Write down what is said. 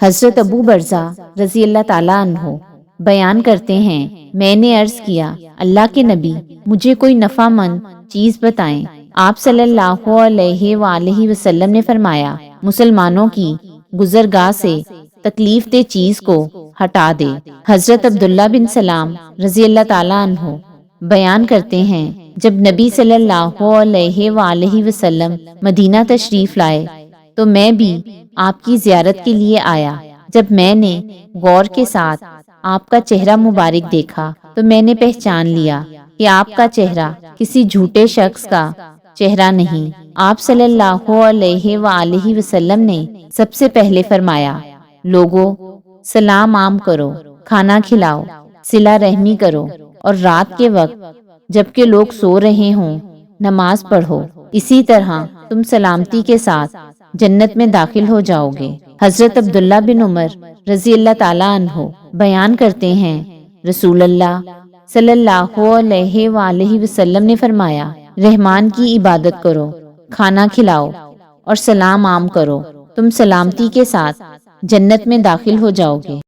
حضرت ابو برزہ رضی اللہ تعالیٰ عنہ بیان کرتے ہیں، میں نے عرض کیا، اللہ کے نبی، مجھے کوئی نفع مند چیز بتائیں۔ آپ صلی اللہ علیہ وآلہ وسلم نے فرمایا، مسلمانوں کی گزرگاہ سے تکلیف دہ چیز کو ہٹا دے۔ حضرت عبداللہ بن سلام رضی اللہ تعالیٰ عنہ بیان کرتے ہیں، جب نبی صلی اللہ علیہ وآلہ وسلم مدینہ تشریف لائے تو میں بھی آپ کی زیارت کے لیے آیا۔ جب میں نے غور کے ساتھ آپ کا چہرہ مبارک دیکھا تو میں نے پہچان لیا کہ آپ کا چہرہ کسی جھوٹے شخص کا چہرہ نہیں۔ آپ صلی اللہ علیہ وآلہ وسلم نے سب سے پہلے فرمایا، لوگو، سلام عام کرو، کھانا کھلاؤ، صلہ رحمی کرو، اور رات کے وقت جبکہ لوگ سو رہے ہوں نماز پڑھو۔ اسی طرح تم سلامتی کے ساتھ جنت میں داخل ہو جاؤ گے۔ حضرت عبداللہ بن عمر رضی اللہ تعالیٰ عنہ بیان کرتے ہیں، رسول اللہ صلی اللہ علیہ وآلہ وسلم نے فرمایا، رحمان کی عبادت کرو، کھانا کھلاؤ اور سلام عام کرو، تم سلامتی کے ساتھ جنت میں داخل ہو جاؤ گے۔